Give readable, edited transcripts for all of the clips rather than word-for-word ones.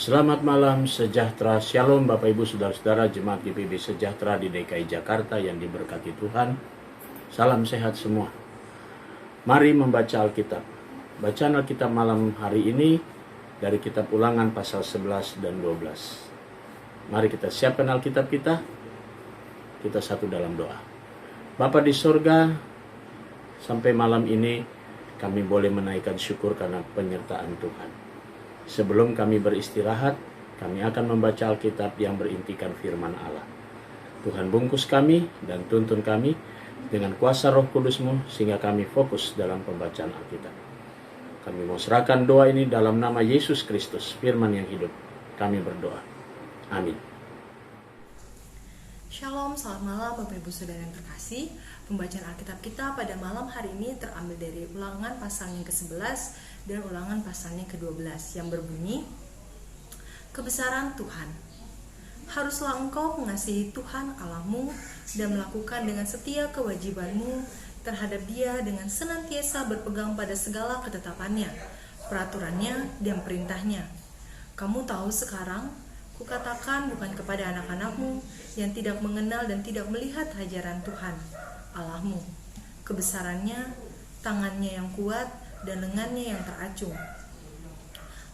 Selamat malam sejahtera, Shalom Bapak Ibu Saudara-saudara Jemaat GPB Sejahtera di DKI Jakarta yang diberkati Tuhan. Salam sehat semua. Mari membaca Alkitab. Bacaan Alkitab malam hari ini dari kitab Ulangan pasal 11 dan 12. Mari kita siapkan Alkitab kita. Kita satu dalam doa. Bapa di sorga, sampai malam ini kami boleh menaikkan syukur karena penyertaan Tuhan. Sebelum kami beristirahat, kami akan membaca Alkitab yang berintikan firman Allah. Tuhan bungkus kami dan tuntun kami dengan kuasa Roh Kudus-Mu sehingga kami fokus dalam pembacaan Alkitab. Kami mau serahkan doa ini dalam nama Yesus Kristus, firman yang hidup. Kami berdoa. Amin. Shalom, selamat malam Bapak Ibu Saudara yang terkasih. Pembacaan Alkitab kita pada malam hari ini terambil dari Ulangan pasal yang ke-11 dan Ulangan pasalnya ke-12 yang berbunyi, Kebesaran Tuhan. Haruslah engkau mengasihi Tuhan Allahmu dan melakukan dengan setia kewajibanmu terhadap Dia dengan senantiasa berpegang pada segala ketetapannya, peraturannya, dan perintahnya. Kamu tahu sekarang, kukatakan bukan kepada anak-anakmu yang tidak mengenal dan tidak melihat ajaran Tuhan Allahmu, kebesarannya, tangannya yang kuat, dan lengannya yang teracung.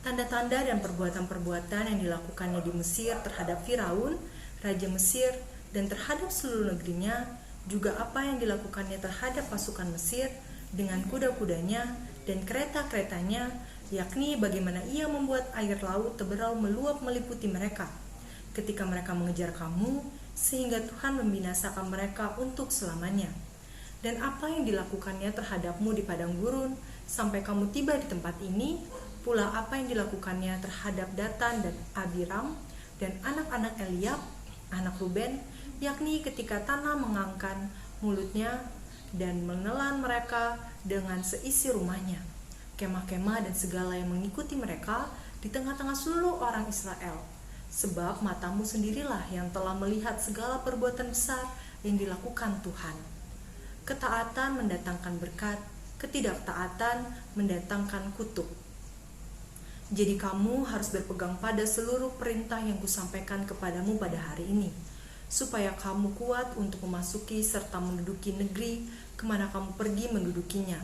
Tanda-tanda dan perbuatan-perbuatan yang dilakukannya di Mesir terhadap Firaun, Raja Mesir, dan terhadap seluruh negerinya, juga apa yang dilakukannya terhadap pasukan Mesir dengan kuda-kudanya dan kereta-keretanya, yakni bagaimana ia membuat air laut teberau meluap meliputi mereka ketika mereka mengejar kamu, sehingga Tuhan membinasakan mereka untuk selamanya. Dan apa yang dilakukannya terhadapmu di padang gurun sampai kamu tiba di tempat ini, pula apa yang dilakukannya terhadap Datan dan Abiram dan anak-anak Eliab, anak Ruben, yakni ketika tanah mengangkan mulutnya dan menelan mereka dengan seisi rumahnya, kemah-kemah dan segala yang mengikuti mereka di tengah-tengah seluruh orang Israel. Sebab matamu sendirilah yang telah melihat segala perbuatan besar yang dilakukan Tuhan. Ketaatan mendatangkan berkat, ketidaktaatan mendatangkan kutuk. Jadi kamu harus berpegang pada seluruh perintah yang kusampaikan kepadamu pada hari ini, supaya kamu kuat untuk memasuki serta menduduki negeri kemana kamu pergi mendudukinya,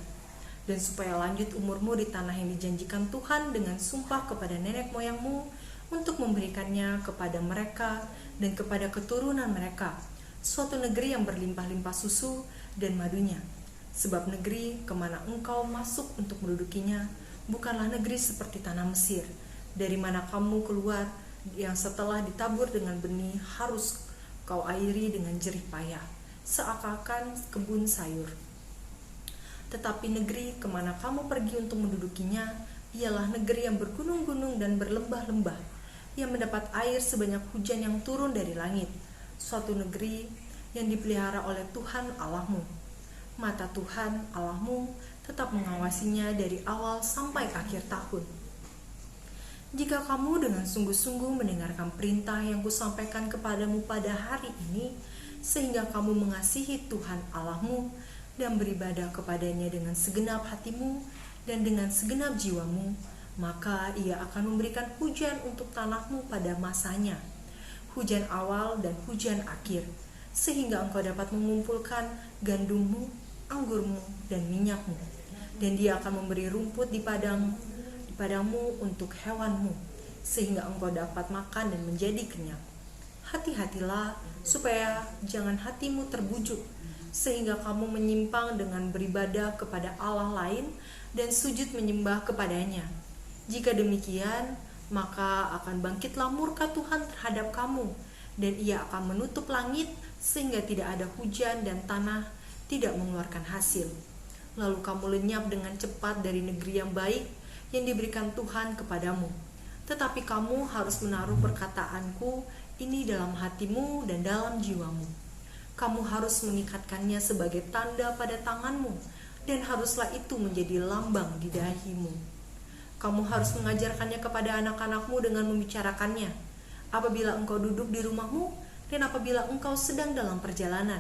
dan supaya lanjut umurmu di tanah yang dijanjikan Tuhan dengan sumpah kepada nenek moyangmu, untuk memberikannya kepada mereka dan kepada keturunan mereka, suatu negeri yang berlimpah-limpah susu dan madunya. Sebab negeri kemana engkau masuk untuk mendudukinya bukanlah negeri seperti tanah Mesir, dari mana kamu keluar, yang setelah ditabur dengan benih harus kau airi dengan jerih payah, seakan kebun sayur. Tetapi negeri kemana kamu pergi untuk mendudukinya ialah negeri yang bergunung-gunung dan berlembah-lembah, yang mendapat air sebanyak hujan yang turun dari langit, suatu negeri yang dipelihara oleh Tuhan Allahmu. Mata Tuhan Allahmu tetap mengawasinya dari awal sampai akhir tahun. Jika kamu dengan sungguh-sungguh mendengarkan perintah yang kusampaikan kepadamu pada hari ini, sehingga kamu mengasihi Tuhan Allahmu dan beribadah kepadanya dengan segenap hatimu dan dengan segenap jiwamu, maka ia akan memberikan hujan untuk tanahmu pada masanya, hujan awal dan hujan akhir, sehingga engkau dapat mengumpulkan gandummu, anggurmu, dan minyakmu. Dan dia akan memberi rumput di padangmu untuk hewanmu, sehingga engkau dapat makan dan menjadi kenyang. Hati-hatilah supaya jangan hatimu terbujuk, sehingga kamu menyimpang dengan beribadah kepada Allah lain dan sujud menyembah kepadanya. Jika demikian, maka akan bangkitlah murka Tuhan terhadap kamu, dan ia akan menutup langit sehingga tidak ada hujan dan tanah tidak mengeluarkan hasil. Lalu kamu lenyap dengan cepat dari negeri yang baik yang diberikan Tuhan kepadamu. Tetapi kamu harus menaruh perkataanku ini dalam hatimu dan dalam jiwamu. Kamu harus mengikatkannya sebagai tanda pada tanganmu, dan haruslah itu menjadi lambang di dahimu. Kamu harus mengajarkannya kepada anak-anakmu dengan membicarakannya, apabila engkau duduk di rumahmu dan apabila engkau sedang dalam perjalanan,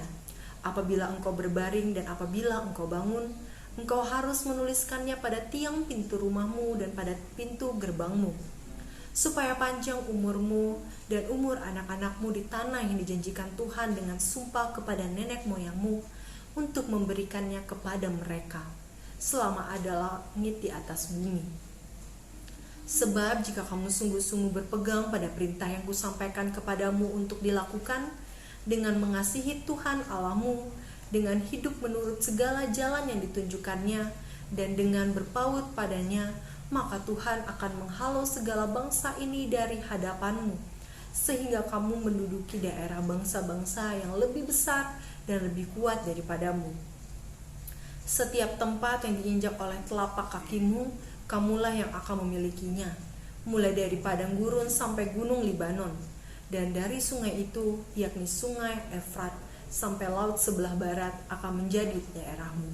apabila engkau berbaring dan apabila engkau bangun. Engkau harus menuliskannya pada tiang pintu rumahmu dan pada pintu gerbangmu, supaya panjang umurmu dan umur anak-anakmu di tanah yang dijanjikan Tuhan dengan sumpah kepada nenek moyangmu untuk memberikannya kepada mereka, selama ada langit di atas bumi. Sebab jika kamu sungguh-sungguh berpegang pada perintah yang kusampaikan kepadamu untuk dilakukan, dengan mengasihi Tuhan Allahmu, dengan hidup menurut segala jalan yang ditunjukkannya, dan dengan berpaut padanya, maka Tuhan akan menghalau segala bangsa ini dari hadapanmu, sehingga kamu menduduki daerah bangsa-bangsa yang lebih besar dan lebih kuat daripadamu. Setiap tempat yang diinjak oleh telapak kakimu, kamulah yang akan memilikinya, mulai dari padang gurun sampai gunung Libanon, dan dari sungai itu, yakni sungai Efrat, sampai laut sebelah barat akan menjadi daerahmu.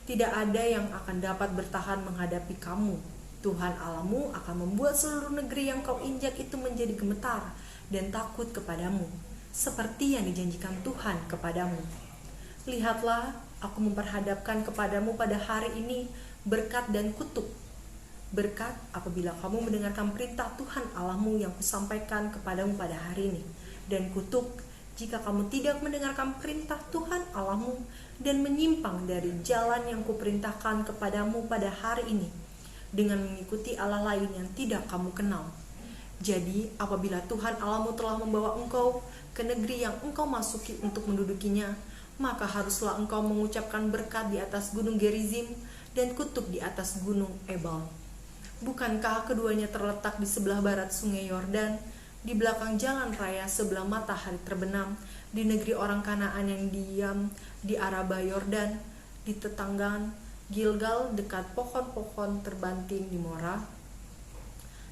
Tidak ada yang akan dapat bertahan menghadapi kamu. Tuhan Allahmu akan membuat seluruh negeri yang kau injak itu menjadi gemetar dan takut kepadamu, seperti yang dijanjikan Tuhan kepadamu. Lihatlah, aku memperhadapkan kepadamu pada hari ini berkat dan kutuk. Berkat apabila kamu mendengarkan perintah Tuhan Allahmu yang kusampaikan kepadamu pada hari ini, dan kutuk jika kamu tidak mendengarkan perintah Tuhan Allahmu dan menyimpang dari jalan yang kuperintahkan kepadamu pada hari ini, dengan mengikuti Allah lain yang tidak kamu kenal. Jadi apabila Tuhan Allahmu telah membawa engkau ke negeri yang engkau masuki untuk mendudukinya, maka haruslah engkau mengucapkan berkat di atas gunung Gerizim dan kutuk di atas gunung Ebal. Bukankah keduanya terletak di sebelah barat sungai Yordan, di belakang jalan raya sebelah matahari terbenam, di negeri orang Kanaan yang diam di Araba Yordan, di tetanggaan Gilgal dekat pohon-pohon terbanting di Mora?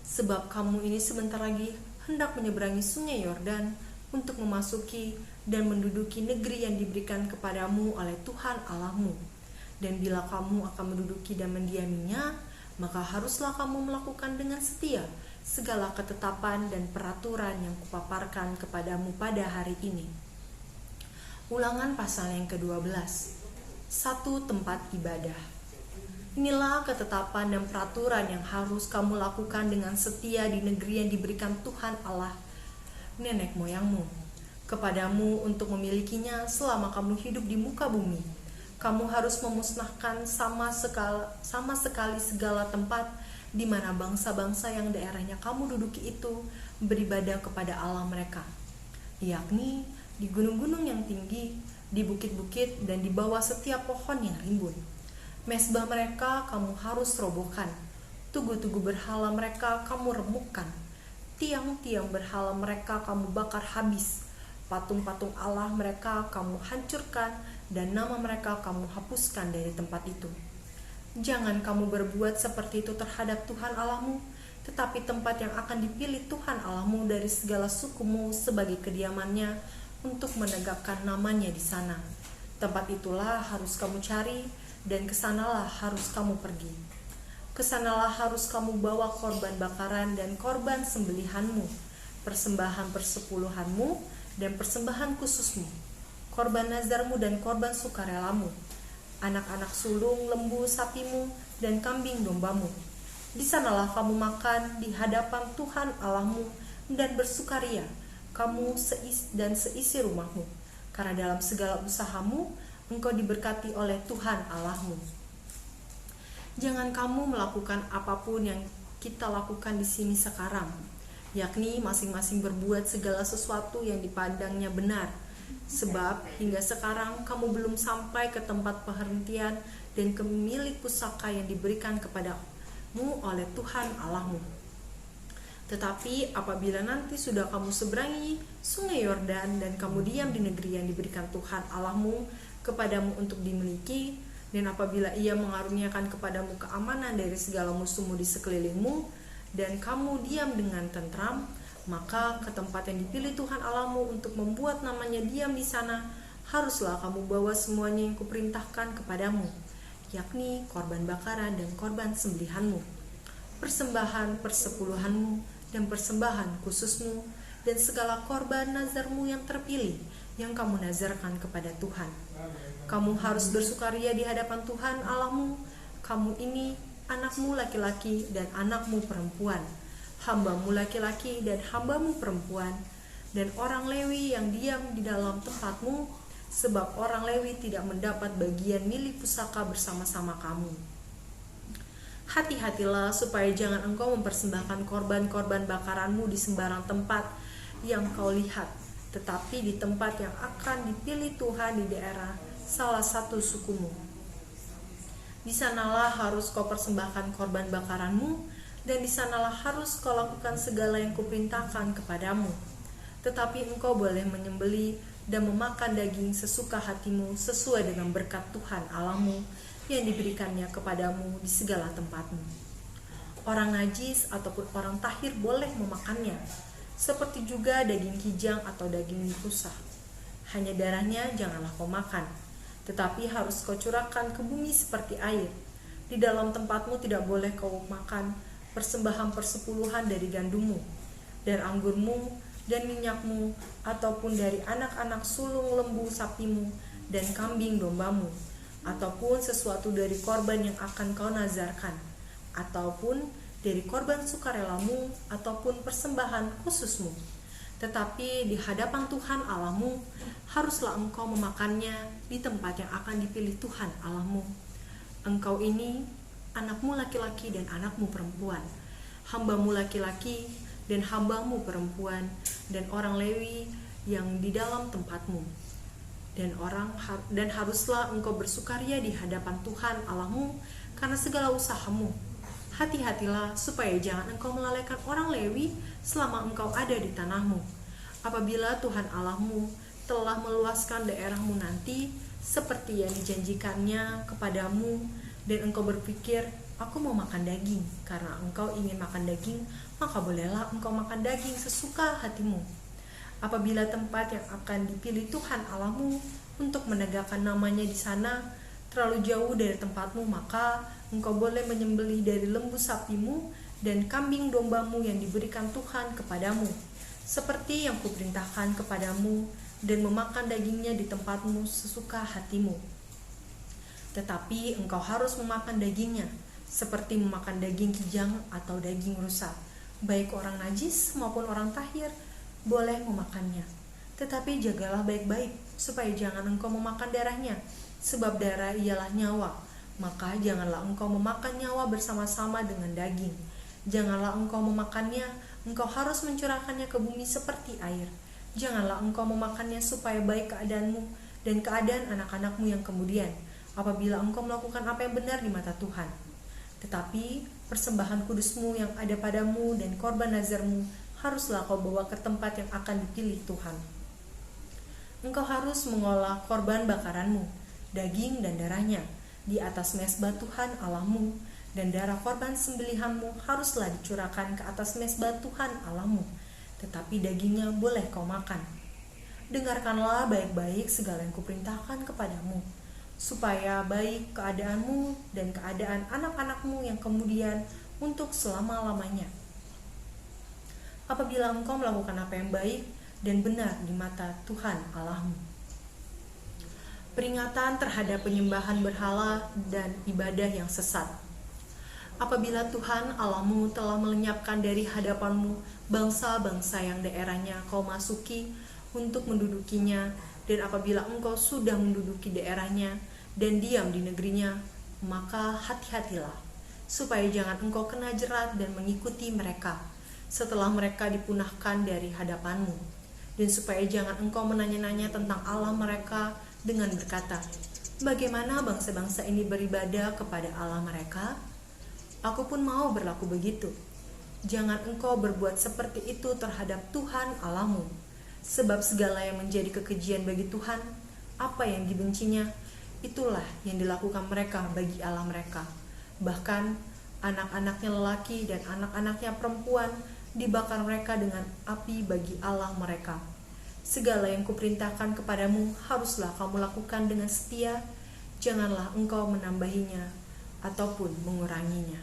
Sebab kamu ini sebentar lagi hendak menyeberangi sungai Yordan untuk memasuki dan menduduki negeri yang diberikan kepadamu oleh Tuhan Allahmu. Dan bila kamu akan menduduki dan mendiaminya, maka haruslah kamu melakukan dengan setia segala ketetapan dan peraturan yang kupaparkan kepadamu pada hari ini. Ulangan pasal yang ke-12. Satu tempat ibadah. Inilah ketetapan dan peraturan yang harus kamu lakukan dengan setia di negeri yang diberikan Tuhan Allah nenek moyangmu kepadamu untuk memilikinya selama kamu hidup di muka bumi. Kamu harus memusnahkan sama sekali segala tempat di mana bangsa-bangsa yang daerahnya kamu duduki itu beribadah kepada Allah mereka, yakni di gunung-gunung yang tinggi, di bukit-bukit, dan di bawah setiap pohon yang rimbun. Mesbah mereka kamu harus robohkan, tugu-tugu berhala mereka kamu remukkan, tiang-tiang berhala mereka kamu bakar habis, patung-patung Allah mereka kamu hancurkan, dan nama mereka kamu hapuskan dari tempat itu. Jangan kamu berbuat seperti itu terhadap Tuhan Allahmu, tetapi tempat yang akan dipilih Tuhan Allahmu dari segala sukumu sebagai kediamannya untuk menegakkan namanya di sana. Tempat itulah harus kamu cari, dan kesanalah harus kamu pergi. Kesanalah harus kamu bawa korban bakaran dan korban sembelihanmu, persembahan persepuluhanmu dan persembahan khususmu, korban nazarmu dan korban sukarelamu, anak-anak sulung lembu sapimu dan kambing dombamu. Di sanalah kamu makan di hadapan Tuhan Allahmu dan bersukaria, kamu seisi rumahmu, karena dalam segala usahamu engkau diberkati oleh Tuhan Allahmu. Jangan kamu melakukan apapun yang kita lakukan di sini sekarang, yakni masing-masing berbuat segala sesuatu yang dipandangnya benar, sebab hingga sekarang kamu belum sampai ke tempat perhentian dan ke milik pusaka yang diberikan kepadamu oleh Tuhan Allahmu. Tetapi apabila nanti sudah kamu seberangi sungai Yordan dan kamu diam di negeri yang diberikan Tuhan Allahmu kepadamu untuk dimiliki, dan apabila ia mengaruniakan kepadamu keamanan dari segala musuhmu di sekelilingmu, dan kamu diam dengan tentram, maka ke tempat yang dipilih Tuhan Allahmu untuk membuat namanya diam di sana, haruslah kamu bawa semuanya yang kuperintahkan kepadamu, yakni korban bakaran dan korban sembelihanmu, persembahan persepuluhanmu dan persembahan khususmu, dan segala korban nazarmu yang terpilih yang kamu nazarkan kepada Tuhan. Kamu harus bersukaria di hadapan Tuhan Allahmu, kamu ini, anakmu laki-laki dan anakmu perempuan, hambamu laki-laki dan hambamu perempuan, dan orang Lewi yang diam di dalam tempatmu, sebab orang Lewi tidak mendapat bagian milik pusaka bersama-sama kamu. Hati-hatilah supaya jangan engkau mempersembahkan korban-korban bakaranmu di sembarang tempat yang kau lihat, tetapi di tempat yang akan dipilih Tuhan di daerah salah satu sukumu. Di sanalah harus kau persembahkan korban bakaranmu, dan di sanalah harus kau lakukan segala yang kuperintahkan kepadamu. Tetapi engkau boleh menyembelih dan memakan daging sesuka hatimu sesuai dengan berkat Tuhan Allahmu yang diberikannya kepadamu di segala tempatmu. Orang najis ataupun orang tahir boleh memakannya, seperti juga daging kijang atau daging rusa. Hanya darahnya janganlah kau makan, tetapi harus kau curahkan ke bumi seperti air. Di dalam tempatmu tidak boleh kau makan persembahan persepuluhan dari gandummu, dan anggurmu, dan minyakmu, ataupun dari anak-anak sulung lembu sapimu, dan kambing dombamu, ataupun sesuatu dari korban yang akan kau nazarkan, ataupun dari korban sukarelamu, ataupun persembahan khususmu. Tetapi di hadapan Tuhan Allahmu, haruslah engkau memakannya di tempat yang akan dipilih Tuhan Allahmu. Engkau ini, anakmu laki-laki dan anakmu perempuan, hambamu laki-laki dan hambamu perempuan, dan orang Lewi yang di dalam tempatmu. Dan haruslah engkau bersukaria di hadapan Tuhan Allahmu karena segala usahamu. Hati-hatilah supaya jangan engkau melalaikan orang Lewi selama engkau ada di tanahmu. Apabila Tuhan Allahmu telah meluaskan daerahmu nanti seperti yang dijanjikannya kepadamu, dan engkau berpikir, aku mau makan daging, karena engkau ingin makan daging, maka bolehlah engkau makan daging sesuka hatimu. Apabila tempat yang akan dipilih Tuhan Allahmu untuk menegakkan namanya di sana terlalu jauh dari tempatmu, maka engkau boleh menyembelih dari lembu sapimu dan kambing dombamu yang diberikan Tuhan kepadamu, seperti yang kuperintahkan kepadamu, dan memakan dagingnya di tempatmu sesuka hatimu. Tetapi engkau harus memakan dagingnya, seperti memakan daging kijang atau daging rusa. Baik orang najis maupun orang tahir boleh memakannya. Tetapi jagalah baik-baik, supaya jangan engkau memakan darahnya, sebab darah ialah nyawa. Maka janganlah engkau memakan nyawa bersama-sama dengan daging. Janganlah engkau memakannya, engkau harus mencurahkannya ke bumi seperti air. Janganlah engkau memakannya supaya baik keadaanmu dan keadaan anak-anakmu yang kemudian, apabila engkau melakukan apa yang benar di mata Tuhan. Tetapi persembahan kudusmu yang ada padamu dan korban nazarmu haruslah kau bawa ke tempat yang akan dipilih Tuhan. Engkau harus mengolah korban bakaranmu, daging dan darahnya, di atas mezbah Tuhan Allahmu, dan darah korban sembelihanmu haruslah dicurahkan ke atas mezbah Tuhan Allahmu, tetapi dagingnya boleh kau makan. Dengarkanlah baik-baik segala yang kuperintahkan kepadamu, supaya baik keadaanmu dan keadaan anak-anakmu yang kemudian untuk selama-lamanya. Apabila engkau melakukan apa yang baik dan benar di mata Tuhan Allahmu. Peringatan terhadap penyembahan berhala dan ibadah yang sesat. Apabila Tuhan Allahmu telah melenyapkan dari hadapanmu bangsa-bangsa yang daerahnya kau masuki untuk mendudukinya, dan apabila engkau sudah menduduki daerahnya dan diam di negerinya, maka hati-hatilah, supaya jangan engkau kena jerat dan mengikuti mereka setelah mereka dipunahkan dari hadapanmu, dan supaya jangan engkau menanya-nanya tentang Allah mereka dengan berkata, bagaimana bangsa-bangsa ini beribadah kepada Allah mereka? Aku pun mau berlaku begitu. Jangan engkau berbuat seperti itu terhadap Tuhan Allahmu, sebab segala yang menjadi kekejian bagi Tuhan, apa yang dibencinya, itulah yang dilakukan mereka bagi Allah mereka. Bahkan anak-anaknya lelaki dan anak-anaknya perempuan dibakar mereka dengan api bagi Allah mereka. Segala yang kuperintahkan kepadamu haruslah kamu lakukan dengan setia, janganlah engkau menambahinya ataupun menguranginya.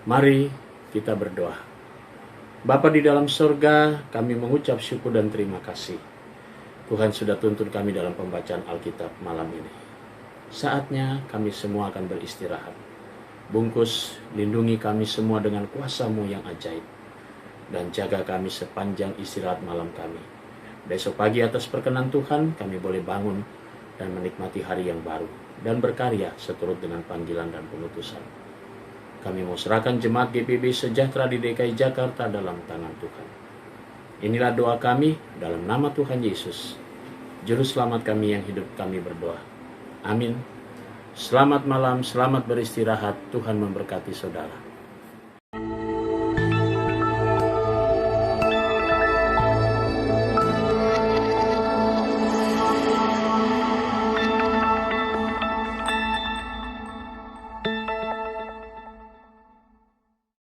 Mari kita berdoa. Bapa di dalam surga, kami mengucap syukur dan terima kasih. Tuhan sudah tuntun kami dalam pembacaan Alkitab malam ini. Saatnya kami semua akan beristirahat. Bungkus, lindungi kami semua dengan kuasa-Mu yang ajaib. Dan jaga kami sepanjang istirahat malam kami. Besok pagi atas perkenan Tuhan, kami boleh bangun dan menikmati hari yang baru. Dan berkarya seturut dengan panggilan dan penutusan. Kami mau serahkan jemaat GPIB Sejahtera di DKI Jakarta dalam tangan Tuhan. Inilah doa kami dalam nama Tuhan Yesus, Juru Selamat kami yang hidup, kami berdoa. Amin. Selamat malam, selamat beristirahat. Tuhan memberkati saudara.